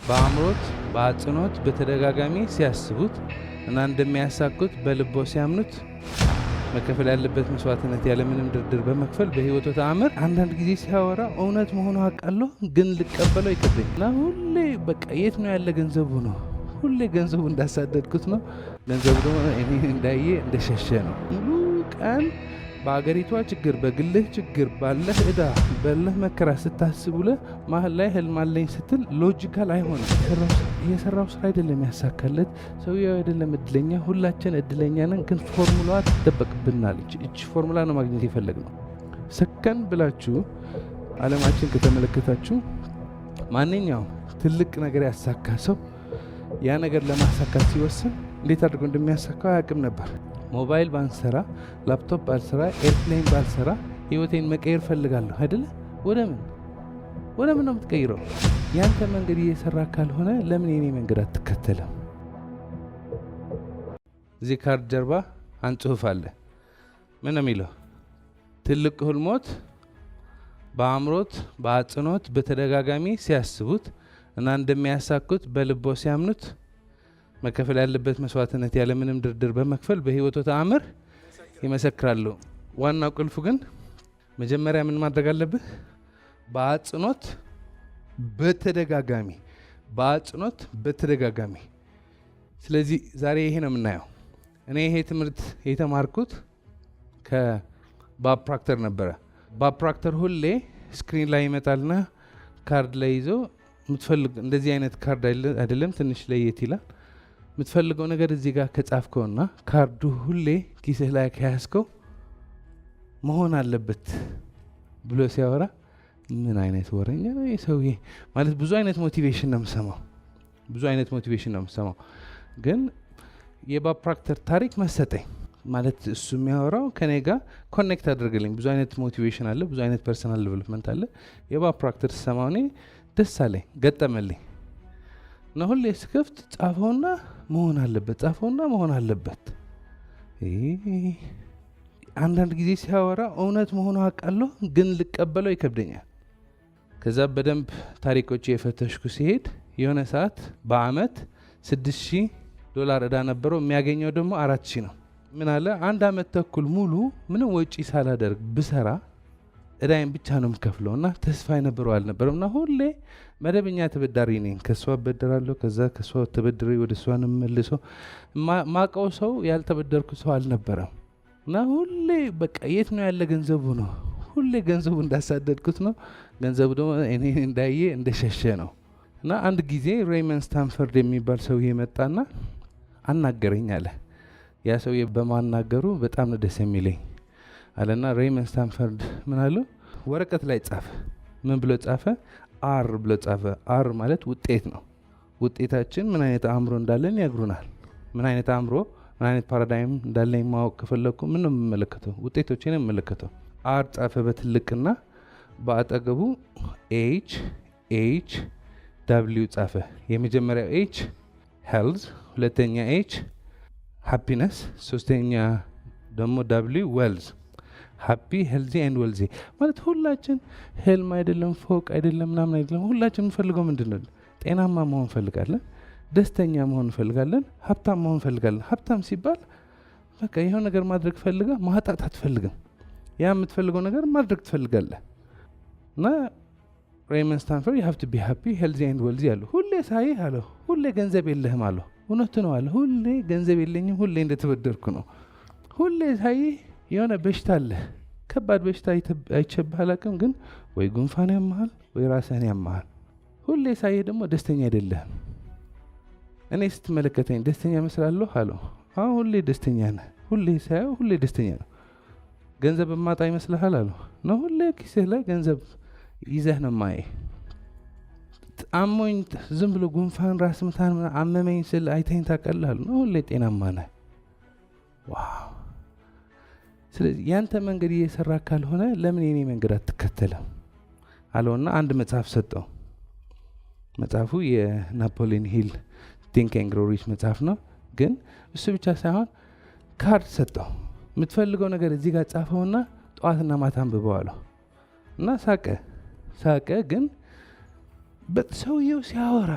በአእምሮት በአጽንኦት በተደጋጋሚ ሲያስቡት እና እንደሚያሳኩት በልቦ ሲያምኑት መከፈል ያለበት መስዋዕትነት ያለምንም ድርድር በመክፈል በህይወቱ ተአምር አንዳንድ ጊዜ ሲያወራ እውነት መሆኑ አውቃለሁ፣ ግን ልቀበለው ይከብደኝ እና ሁሌ በቃ የት ነው ያለ ገንዘቡ ነው። ሁሌ ገንዘቡ እንዳሳደድኩት ነው። ገንዘቡ ደግሞ እኔ እንዳየ እንደሸሸ ነው። ሙሉ ቀን በአገሪቷ ችግር፣ በግልህ ችግር፣ ባለህ ዕዳ፣ ባለህ መከራ ስታስቡለ መሀል ላይ ህልም አለኝ ስትል ሎጂካል አይሆንም። የሰራው ስራ አይደለም ያሳካለት፣ ሰውየው አይደለም እድለኛ። ሁላችን እድለኛ ነን፣ ግን ፎርሙላዋ ትደበቅብናለች። እች ፎርሙላ ነው ማግኘት የፈለግነው። ሰከን ብላችሁ ዓለማችን ከተመለከታችሁ ማንኛውም ትልቅ ነገር ያሳካ ሰው ያ ነገር ለማሳካት ሲወስን እንዴት አድርጎ እንደሚያሳካው አያውቅም ነበር። ሞባይል ባንሰራ፣ ላፕቶፕ ባልሰራ፣ ኤርፕሌን ባልሰራ ህይወቴን መቀየር ፈልጋለሁ አይደለ? ወደ ምን ነው የምትቀይረው? ያንተ መንገድ እየሰራ ካልሆነ ለምን የኔ መንገድ አትከተልም? እዚህ ካርድ ጀርባ አንድ ጽሁፍ አለ። ምን ነው የሚለው? ትልቅ ህልሞት በአእምሮት በአጽንኦት በተደጋጋሚ ሲያስቡት እና እንደሚያሳኩት በልቦ ሲያምኑት መከፈል ያለበት መስዋዕትነት ያለምንም ድርድር በመክፈል በህይወቱ ተአምር ይመሰክራሉ። ዋናው ቁልፉ ግን መጀመሪያ ምን ማድረግ አለብህ? በአጽንኦት በተደጋጋሚ። ስለዚህ ዛሬ ይሄ ነው የምናየው። እኔ ይሄ ትምህርት የተማርኩት ከባብ ፕራክተር ነበረ። ባብ ፕራክተር ሁሌ ስክሪን ላይ ይመጣልና ካርድ ላይ ይዞ የምትፈልግ እንደዚህ አይነት ካርድ አይደለም፣ ትንሽ ለየት ይላል። የምትፈልገው ነገር እዚህ ጋር ከጻፍከውና ካርዱ ሁሌ ኪስህ ላይ ከያዝከው መሆን አለበት ብሎ ሲያወራ ምን አይነት ወረኛ ነው ይህ ሰውዬ? ማለት ብዙ አይነት ሞቲቬሽን ነው የምሰማው። ግን የባብ ፕራክተር ታሪክ መሰጠኝ። ማለት እሱ የሚያወራው ከኔ ጋር ኮኔክት አድርግልኝ። ብዙ አይነት ሞቲቬሽን አለ፣ ብዙ አይነት ፐርሰናል ዴቨሎፕመንት አለ። የባብ ፕራክተር ስሰማው እኔ ደስ አለኝ፣ ገጠመልኝ እና ሁሌ ስከፍት ጻፈውና መሆን አለበት። አንዳንድ ጊዜ ሲያወራ እውነት መሆኑ አውቃለሁ፣ ግን ልቀበለው ይከብደኛል። ከዛ በደንብ ታሪኮች የፈተሽኩ ሲሄድ የሆነ ሰዓት በአመት $6,000 ዕዳ ነበረው። የሚያገኘው ደግሞ 4,000 ነው። ምን አለ? 1 ዓመት ተኩል ሙሉ ምንም ወጪ ሳላደርግ ብሰራ እዳይን ብቻ ነው የምከፍለው እና ተስፋ የነበረው አልነበረም እና ሁሌ መደበኛ ተበዳሪ ነኝ። ከሷ እበደራለሁ፣ ከዛ ከሷ ተበድሬ ወደ እሷ ነው የምመልሰው። ማቀው ሰው ያልተበደርኩ ሰው አልነበረም እና ሁሌ በቃ የት ነው ያለ ገንዘቡ ነው። ሁሌ ገንዘቡ እንዳሳደድኩት ነው። ገንዘቡ ደግሞ እኔ እንዳየ እንደሸሸ ነው እና አንድ ጊዜ ሬይመንድ ስታንፈርድ የሚባል ሰውዬ መጣና አናገረኝ አለ። ያ ሰውዬ በማናገሩ በጣም ነው ደስ የሚለኝ አለና ሬይመንድ ስታንፈርድ ምን አለው? ወረቀት ላይ ጻፈ። ምን ብሎ ጻፈ? አር ብሎ ጻፈ። አር ማለት ውጤት ነው። ውጤታችን ምን አይነት አእምሮ እንዳለን ያግሩናል። ምን አይነት አእምሮ፣ ምን አይነት ፓራዳይም እንዳለኝ ማወቅ ከፈለኩ ምን ነው የምመለከተው? ውጤቶችን ነው የምመለከተው። አር ጻፈ በትልቅና በአጠገቡ ኤች ደብሊው ጻፈ። የመጀመሪያው ኤች ሄልዝ፣ ሁለተኛ ኤች ሃፒነስ፣ ሶስተኛ ደግሞ ደብሊው ዌልዝ። ሃፒ ሄልዚ ኤንድ ዌልዚ ማለት ሁላችን ህልም አይደለም፣ ፎቅ አይደለም፣ ምናምን አይደለም። ሁላችን የምንፈልገው ምንድን ነው? ጤናማ መሆን እንፈልጋለን፣ ደስተኛ መሆን እንፈልጋለን፣ ሀብታም መሆን እንፈልጋለን። ሀብታም ሲባል በቃ ይሄው ነገር ማድረግ ፈልጋ ማጣት አትፈልግም። ያ የምትፈልገው ነገር ማድረግ ትፈልጋለህ። እና ሬይመንድ ስታንፈርድ you have to be happy healthy and wealthy አለው። ሁሌ ሳይህ አለው ሁሌ ገንዘብ የለህም አለው። እውነቱ ነው አለ። ሁሌ ገንዘብ የለኝም፣ ሁሌ እንደተበደርኩ ነው። ሁሌ ሳይህ የሆነ በሽታ አለ፣ ከባድ በሽታ አይቼብህ አላውቅም፣ ግን ወይ ጉንፋን ያመሃል ወይ ራስህን ያመሃል። ሁሌ ሳይህ ደግሞ ደስተኛ አይደለህም። እኔ ስትመለከተኝ ደስተኛ መስላለሁ አለው። አሁን ሁሌ ደስተኛ ነህ። ሁሌ ሳየው ሁሌ ደስተኛ ነው። ገንዘብ ማጣ ይመስልሃል አለው። ነው ሁሌ ኪስህ ላይ ገንዘብ ይዘህ ነው ማየ። አሞኝ ዝም ብሎ ጉንፋን ራስ ምታን አመመኝ ስል አይተኝ ታውቃለህ አለው። ነው ሁሌ ጤናማ ነህ። ዋው! ስለዚህ ያንተ መንገድ እየሰራ ካልሆነ ለምን የኔ መንገድ አትከተልም አለውና አንድ መጽሐፍ ሰጠው። መጽሐፉ የናፖሊዮን ሂል ቲንክ ኤንድ ግሮው ሪች መጽሐፍ ነው። ግን እሱ ብቻ ሳይሆን ካርድ ሰጠው። የምትፈልገው ነገር እዚህ ጋር ጻፈውና ጠዋትና ማታ አንብበው አለው እና ሳቀ። ግን ሰውየው ሲያወራ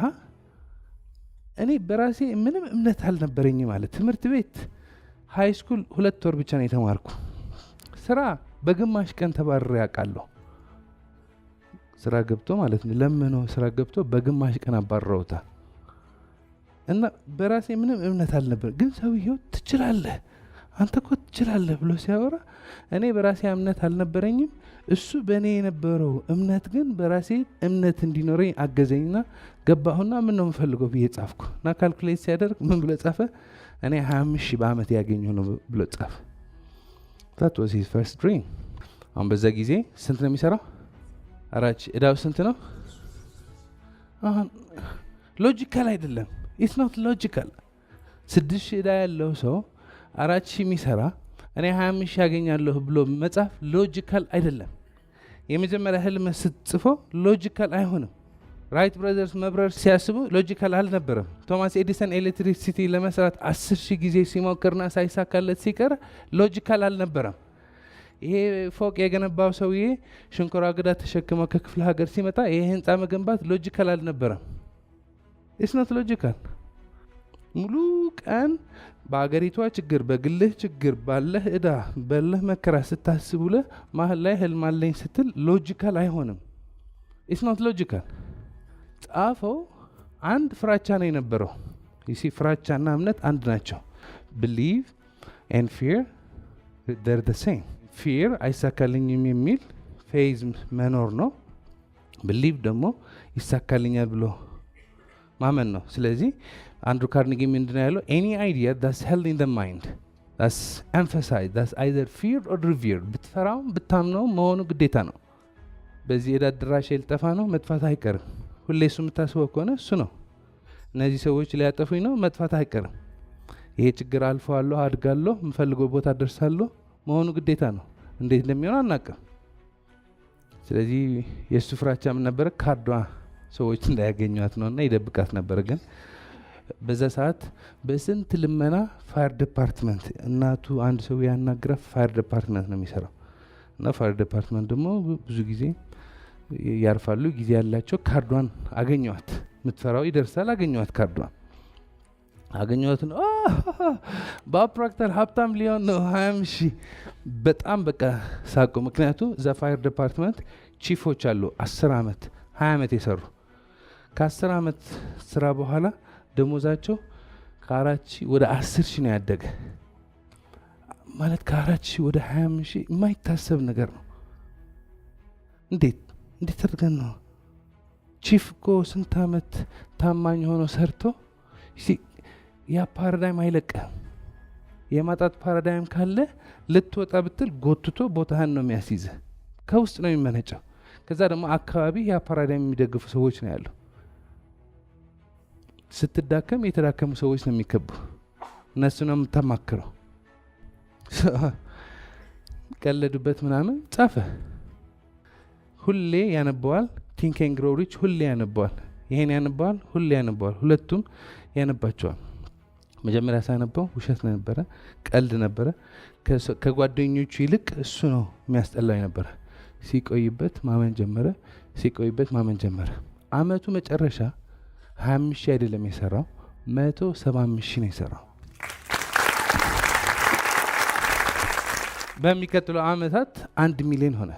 እኔ በራሴ ምንም እምነት አልነበረኝ ማለት ትምህርት ቤት ሃይ ስኩል 2 ወር ብቻ ነው የተማርኩ። ስራ በግማሽ ቀን ተባረረ ያውቃለሁ። ስራ ገብቶ ማለት ነው ለምኖ ስራ ገብቶ በግማሽ ቀን አባረውታል። እና በራሴ ምንም እምነት አልነበር። ግን ሰውየው ትችላለህ አንተ እኮ ትችላለህ ብሎ ሲያወራ እኔ በራሴ እምነት አልነበረኝም። እሱ በእኔ የነበረው እምነት ግን በራሴ እምነት እንዲኖረኝ አገዘኝና ገባሁና ምን ነው የምፈልገው ብዬ ጻፍኩ። እና ካልኩሌት ሲያደርግ ምን ብሎ ጻፈ? እኔ 25,000 በአመት ያገኘው ነው ብሎ ጻፈ። that was his first dream። አሁን በዛ ጊዜ ስንት ነው የሚሰራው? አራች እዳው ስንት ነው? አሁን ሎጂካል አይደለም። it's not logical። 6,000 እዳ ያለው ሰው 4,000 የሚሰራ እኔ 25,000 ያገኛለሁ ብሎ መጻፍ ሎጂካል አይደለም። የመጀመሪያ ህልም ስትጽፈው ሎጂካል አይሆንም። ራይት ብራዘርስ መብረር ሲያስቡ ሎጂካል አልነበረም። ቶማስ ኤዲሰን ኤሌክትሪሲቲ ለመስራት 10,000 ጊዜ ሲሞክርና ሳይሳካለት ሲቀር ሎጂካል አልነበረም። ይሄ ፎቅ የገነባው ሰውዬ ሽንኮራ አገዳ ተሸክመው ከክፍለ ሀገር ሲመጣ ይሄ ህንፃ መገንባት ሎጂካል አልነበረም። it's not logical። ሙሉ ቀን በአገሪቷ ችግር፣ በግልህ ችግር፣ ባለህ እዳ፣ ባለህ መከራ ስታስቡለ መሀል ላይ ህልም አለኝ ስትል ሎጂካል አይሆንም። it's not logical። ጻፈው አንድ ፍራቻ ነው የነበረው። ይሲ ፍራቻና እምነት አንድ ናቸው። believe and fear they're the same። fear አይሳካልኝም የሚል ፌዝ መኖር ነው። believe ደግሞ ይሳካልኛል ብሎ ማመን ነው። ስለዚህ አንድሩ ካርኒጊ ምንድነው ያለው? any idea that's held in the mind that's emphasized that's either feared or revered። ብትፈራው ብታምነው መሆኑ ግዴታ ነው። በዚህ ዕዳ ድራሽ ልጠፋ ነው መጥፋት አይቀርም። ሁሌ እሱ የምታስበው ከሆነ እሱ ነው። እነዚህ ሰዎች ሊያጠፉኝ ነው መጥፋት አይቀርም። ይሄ ችግር አልፈዋለሁ፣ አድጋለሁ፣ የምፈልገው ቦታ ደርሳለሁ መሆኑ ግዴታ ነው። እንዴት እንደሚሆን አናውቅም። ስለዚህ የእሱ ፍራቻ ምን ነበረ? ካርዷ ሰዎች እንዳያገኟት ነውና ይደብቃት ነበር። ግን በዛ ሰዓት በስንት ልመና ፋየር ዲፓርትመንት እናቱ አንድ ሰው ያናገረ ፋየር ዲፓርትመንት ነው የሚሰራው። እና ፋየር ዲፓርትመንት ደግሞ ብዙ ጊዜ ያርፋሉ፣ ጊዜ ያላቸው። ካርዷን አገኘዋት። የምትፈራው ይደርሳል። አገኘዋት፣ ካርዷን አገኘዋት ነው። በፕሮክተር ሀብታም ሊሆን ነው 20,000። በጣም በቃ ሳቁ። ምክንያቱ እዛ ፋየር ዲፓርትመንት ቺፎች አሉ 10 ዓመት 20 ዓመት የሰሩ። ከ10 ዓመት ስራ በኋላ ደሞዛቸው ከ4,000 ወደ 10,000 ነው ያደገ። ማለት ከ4,000 ወደ 20,000 የማይታሰብ ነገር ነው። እንዴት ተደርገን ነው? ቺፍ እኮ ስንት ዓመት ታማኝ ሆኖ ሰርቶ ያ ፓራዳይም አይለቀም። የማጣት ፓራዳይም ካለ ልትወጣ ብትል ጎትቶ ቦታህን ነው የሚያስይዘ። ከውስጥ ነው የሚመነጨው። ከዛ ደግሞ አካባቢ ያ ፓራዳይም የሚደግፉ ሰዎች ነው ያለው። ስትዳከም የተዳከሙ ሰዎች ነው የሚከቡ። እነሱ ነው የምታማክረው። ቀለዱበት ምናምን ጻፈ። ሁሌ ያነበዋል። ቲንክ ኤንድ ግሮው ሪች ሁሌ ያነበዋል። ይሄን ያነበዋል፣ ሁሌ ያነበዋል። ሁለቱም ያነባቸዋል። መጀመሪያ ሳነበው ውሸት ነበረ፣ ቀልድ ነበረ። ከጓደኞቹ ይልቅ እሱ ነው የሚያስጠላው ነበረ። ሲቆይበት ማመን ጀመረ። ሲቆይበት ማመን ጀመረ። አመቱ መጨረሻ 25,000 አይደለም የሰራው 175,000 ነው የሰራው። በሚቀጥለው አመታት 1 ሚሊዮን ሆነ።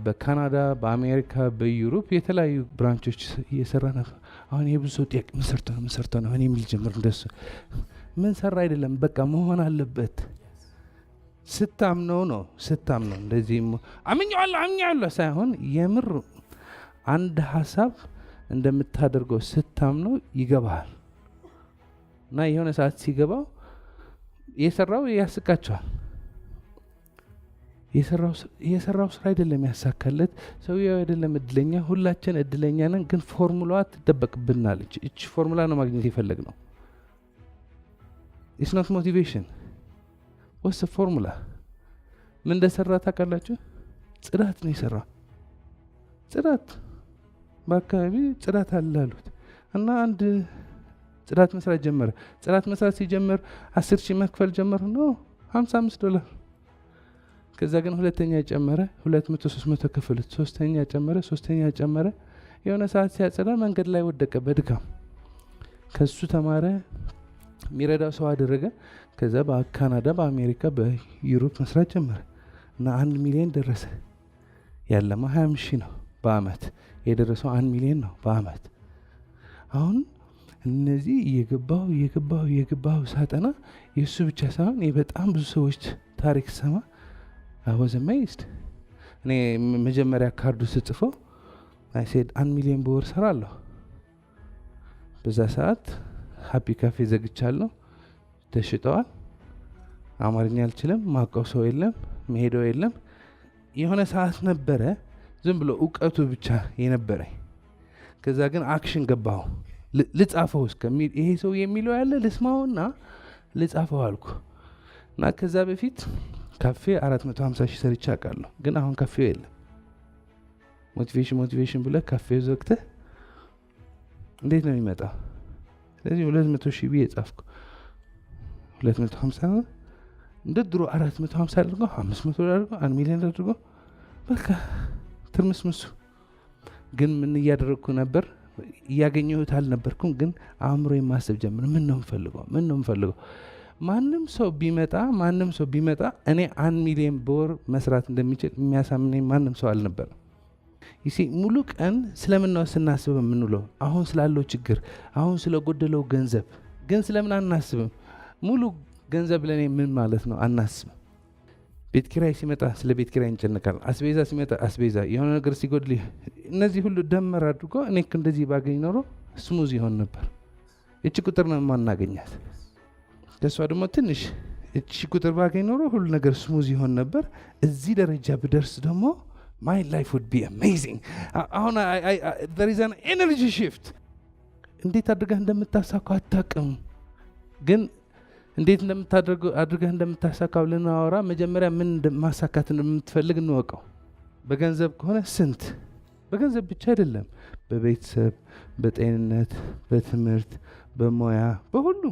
በካናዳ፣ በአሜሪካ፣ በዩሮፕ የተለያዩ ብራንቾች እየሰራ ነበር። አሁን የብዙ ሰው ጥያቄ ምን ሰርቶ ነው እኔ የሚል ጀምር። እንደሱ ምን ሰራ አይደለም፣ በቃ መሆን አለበት። ስታምነው ነው። ስታምነው እንደዚህ አምኛለሁ ሳይሆን የምር አንድ ሀሳብ እንደምታደርገው ስታምነው ይገባል። እና የሆነ ሰዓት ሲገባው የሰራው ያስቃቸዋል። የሰራው ስራ አይደለም ያሳካለት፣ ሰውየው አይደለም እድለኛ። ሁላችን እድለኛ ነን፣ ግን ፎርሙላዋ ትደበቅብናለች። እቺ ፎርሙላ ነው ማግኘት የፈለግነው። ኢትስ ኖት ሞቲቬሽን ወስ ፎርሙላ። ምን እንደሰራ ታውቃላችሁ? ጽዳት ነው የሰራው። ጽዳት በአካባቢ ጽዳት አለ አሉት እና አንድ ጽዳት መስራት ጀመረ። ጽዳት መስራት ሲጀምር 10,000 መክፈል ጀመረ ነው $55። ከዛ ግን ሁለተኛ ጨመረ፣ 200 300 ከፈሉት። ሶስተኛ ጨመረ። የሆነ ሰዓት ሲያጸዳ መንገድ ላይ ወደቀ በድካም። ከሱ ተማረ፣ የሚረዳው ሰው አደረገ። ከዛ በካናዳ፣ በአሜሪካ፣ በዩሮፕ መስራት ጀመረ እና 1 ሚሊዮን ደረሰ። ያለማ 20 ሺህ ነው በአመት፣ የደረሰው 1 ሚሊዮን ነው በአመት። አሁን እነዚህ እየገባሁ ሳጠና የእሱ ብቻ ሳይሆን በጣም ብዙ ሰዎች ታሪክ ሰማ። አወዝ አሜዝድ። እኔ መጀመሪያ ካርዱ ስጽፈው አይ ሴድ 1 ሚሊዮን በወር ሰራለሁ። በዛ ሰዓት ሃፒ ካፌ ዘግቻለሁ፣ ተሽጠዋል። አማርኛ አልችልም፣ ማውቀው ሰው የለም፣ መሄደው የለም። የሆነ ሰዓት ነበረ ዝም ብሎ እውቀቱ ብቻ የነበረኝ። ከዛ ግን አክሽን ገባሁ። ልጻፈው እስከሚል ይሄ ሰው የሚለው ያለ ልስማውና ልጻፈው አልኩ እና ከዛ በፊት ካፌ 450 ሺህ ሰርቼ አውቃለሁ። ግን አሁን ካፌው የለም። ሞቲቬሽን ብለህ ካፌው ዘግተህ እንዴት ነው የሚመጣው? ስለዚህ 200 ሺህ ብዬ ጻፍኩ። 250 እንደ ድሮ 450 አድርጎ 500 አድርጎ 1 ሚሊዮን አድርጎ በቃ ትርምስምሱ። ግን ምን እያደረግኩ ነበር? እያገኘሁት አልነበርኩም። ግን አእምሮ የማሰብ ጀምር። ምን ነው የምፈልገው? ማንም ሰው ቢመጣ እኔ 1 ሚሊዮን በወር መስራት እንደሚችል የሚያሳምነኝ ማንም ሰው አልነበረም። ይሲ ሙሉ ቀን ስለምን ነው ስናስብ የምንውለው? አሁን ስላለው ችግር፣ አሁን ስለጎደለው ገንዘብ። ግን ስለምን አናስብም? ሙሉ ገንዘብ ለኔ ምን ማለት ነው አናስብም። ቤት ኪራይ ሲመጣ ስለ ቤት ኪራይ እንጨነቃለን። አስቤዛ ሲመጣ አስቤዛ፣ የሆነ ነገር ሲጎድል፣ እነዚህ ሁሉ ደመር አድርጎ እኔ እንደዚህ ባገኝ ኖሮ ስሙዝ ይሆን ነበር። እቺ ቁጥር ነው ማናገኛት። ከሷ ደግሞ ትንሽ እቺ ቁጥር ባገኝ ኖሮ ሁሉ ነገር ስሙዝ ይሆን ነበር። እዚህ ደረጃ ብደርስ ደግሞ my life would be amazing. አሁን there is an energy shift። እንዴት አድርገህ እንደምታሳካው አታውቅም። ግን እንዴት አድርገህ እንደምታሳካው ልናወራ መጀመሪያ ምን ማሳካት እንደምትፈልግ እንወቀው። በገንዘብ ከሆነ ስንት? በገንዘብ ብቻ አይደለም፣ በቤተሰብ፣ በጤንነት፣ በትምህርት፣ በሙያ፣ በሁሉ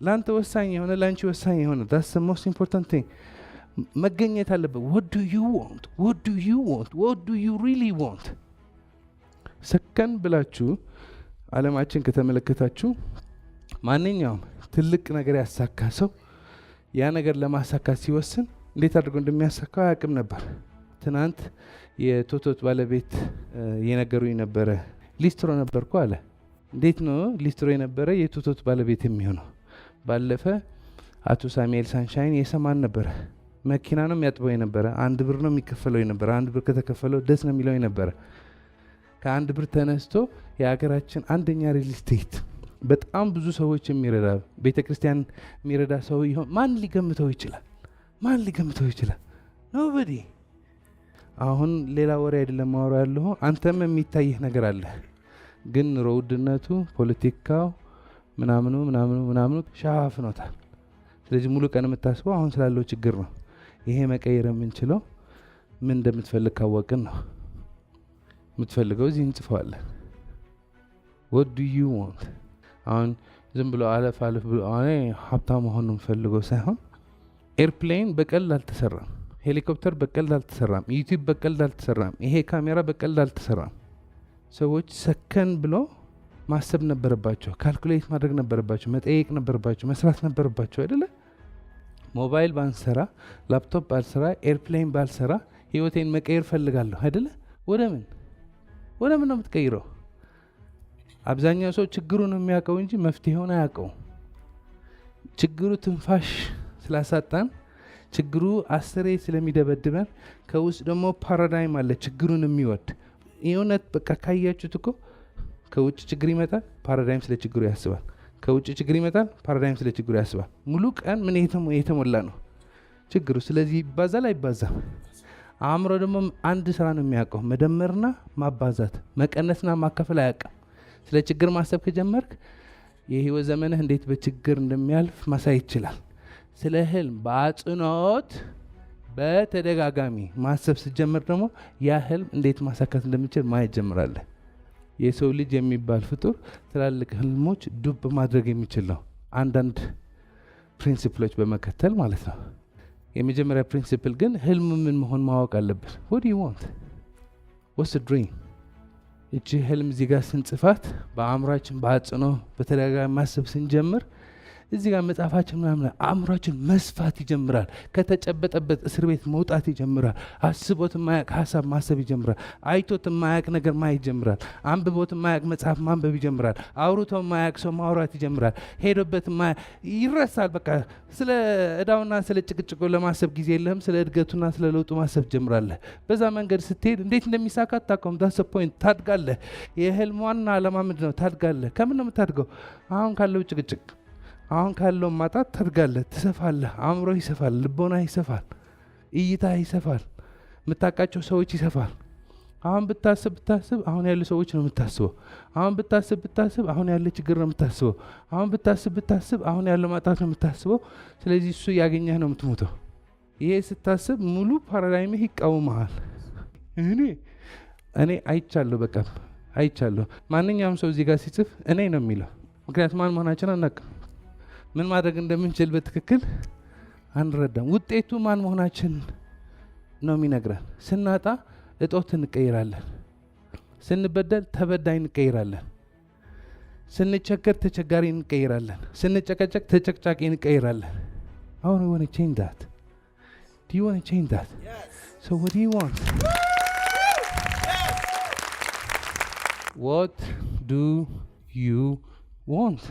ላንተ ወሳኝ የሆነ ላንቺ ወሳኝ የሆነ that's the most important thing መገኘት አለበት። what do you really want? ሰከን ብላችሁ ዓለማችን ከተመለከታችሁ ማንኛውም ትልቅ ነገር ያሳካ ሰው ያ ነገር ለማሳካት ሲወስን እንዴት አድርጎ እንደሚያሳካው አያውቅም ነበር። ትናንት የቶቶት ባለቤት የነገሩኝ ነበረ። ሊስትሮ ነበርኩ አለ። እንዴት ነው ሊስትሮ የነበረ የቶቶት ባለቤት የሚሆነው? ባለፈ አቶ ሳሙኤል ሳንሻይን የሰማን ነበረ። መኪና ነው የሚያጥበው የነበረ። 1 ብር ነው የሚከፈለው የነበረ። 1 ብር ከተከፈለው ደስ ነው የሚለው የነበረ። ከ1 ብር ተነስቶ የሀገራችን አንደኛ ሪል ስቴት በጣም ብዙ ሰዎች የሚረዳ ቤተክርስቲያን የሚረዳ ሰው ይሆን ማን ሊገምተው ይችላል? ኖበዲ። አሁን ሌላ ወሬ አይደለም ማወራ ያለው። አንተም የሚታይህ ነገር አለ። ግን ኑሮ ውድነቱ፣ ፖለቲካው ምናምኑ ሻፍኖታል። ስለዚህ ሙሉ ቀን የምታስበው አሁን ስላለው ችግር ነው። ይሄ መቀየር የምንችለው ምን እንደምትፈልግ ካወቅን ነው። የምትፈልገው እዚህ እንጽፈዋለን። what do you want? አሁን ዝም ብሎ አለፍ ብሎ እኔ ሀብታም መሆን ነው የምፈልገው ሳይሆን፣ ኤርፕሌን በቀልድ አልተሰራም፣ ሄሊኮፕተር በቀልድ አልተሰራም፣ ዩቲዩብ በቀልድ አልተሰራም፣ ይሄ ካሜራ በቀልድ አልተሰራም። ሰዎች ሰከን ብሎ ማሰብ ነበረባቸው፣ ካልኩሌት ማድረግ ነበረባቸው፣ መጠየቅ ነበረባቸው፣ መስራት ነበረባቸው አይደለ? ሞባይል ባንሰራ፣ ላፕቶፕ ባልሰራ፣ ኤርፕሌን ባልሰራ ህይወቴን መቀየር ፈልጋለሁ አይደለ? ወደ ምን ነው የምትቀይረው? አብዛኛው ሰው ችግሩን የሚያውቀው እንጂ መፍትሄውን አያውቀው። ችግሩ ትንፋሽ ስላሳጣን፣ ችግሩ አስሬ ስለሚደበድበን፣ ከውስጥ ደግሞ ፓራዳይም አለ ችግሩን የሚወድ። የእውነት በቃ ካያችሁት እኮ ከውጭ ችግር ይመጣል፣ ፓራዳይም ስለ ችግሩ ያስባል። ከውጭ ችግር ይመጣል፣ ፓራዳይም ስለ ችግሩ ያስባል። ሙሉ ቀን ምን የተሞላ ነው ችግሩ። ስለዚህ ይባዛል አይባዛም። አእምሮ ደግሞ አንድ ስራ ነው የሚያውቀው፣ መደመርና ማባዛት፣ መቀነስና ማካፈል አያውቅም። ስለ ችግር ማሰብ ከጀመርክ የህይወት ዘመንህ እንዴት በችግር እንደሚያልፍ ማሳይ ይችላል። ስለ ህልም በአጽንኦት በተደጋጋሚ ማሰብ ስትጀምር ደግሞ ያ ህልም እንዴት ማሳካት እንደምችል ማየት ጀምራለህ። የሰው ልጅ የሚባል ፍጡር ትላልቅ ህልሞች ዱብ ማድረግ የሚችል ነው፣ አንዳንድ ፕሪንሲፕሎች በመከተል ማለት ነው። የመጀመሪያ ፕሪንሲፕል ግን ህልም ምን መሆን ማወቅ አለብን። what do you want? what's the dream? እቺ ህልም እዚህ ጋር ስንጽፋት በአእምሯችን በአጽኖ በተደጋጋሚ ማሰብ ስንጀምር እዚህ ጋር መጽሐፋችን ምናምን አእምሯችን መስፋት ይጀምራል። ከተጨበጠበት እስር ቤት መውጣት ይጀምራል። አስቦት የማያውቅ ሀሳብ ማሰብ ይጀምራል። አይቶት የማያውቅ ነገር ማየት ይጀምራል። አንብቦት የማያውቅ መጽሐፍ ማንበብ ይጀምራል። አውርቶ የማያውቅ ሰው ማውራት ይጀምራል። ሄዶበት ይረሳል። በቃ ስለ እዳውና ስለ ጭቅጭቆ ለማሰብ ጊዜ የለህም። ስለ እድገቱና ስለ ለውጡ ማሰብ ጀምራለህ። በዛ መንገድ ስትሄድ እንዴት እንደሚሳካ አታውቀውም። ዳስ ፖይንት ታድጋለህ። የህልም ዋና ዓላማ ምንድን ነው? ታድጋለህ። ከምን ነው የምታድገው? አሁን ካለው ጭቅጭቅ አሁን ካለው ማጣት ታድጋለህ፣ ትሰፋለህ። አእምሮ ይሰፋል፣ ልቦና ይሰፋል፣ እይታ ይሰፋል፣ የምታውቃቸው ሰዎች ይሰፋል። አሁን ብታስብ አሁን ያሉ ሰዎች ነው የምታስበው። አሁን ብታስብ አሁን ያለ ችግር ነው የምታስበው። አሁን ብታስብ አሁን ያለ ማጣት ነው የምታስበው። ስለዚህ እሱ ያገኘህ ነው የምትሞተው። ይሄ ስታስብ ሙሉ ፓራዳይምህ ይቃወመሃል። እኔ አይቻለሁ፣ በቃ አይቻለሁ። ማንኛውም ሰው እዚህ ጋር ሲጽፍ እኔ ነው የሚለው። ምክንያቱም ማን መሆናችን አናውቅም። ምን ማድረግ እንደምንችል በትክክል አንረዳም። ውጤቱ ማን መሆናችን ነው የሚነግረን። ስናጣ እጦት እንቀይራለን። ስንበደል ተበዳይ እንቀይራለን። ስንቸገር ተቸጋሪ እንቀይራለን። ስንጨቀጨቅ ተጨቅጫቂ እንቀይራለን። አሁን you want to change that? Do you want to change that? Yes. So what do you want? Yes. What do you want?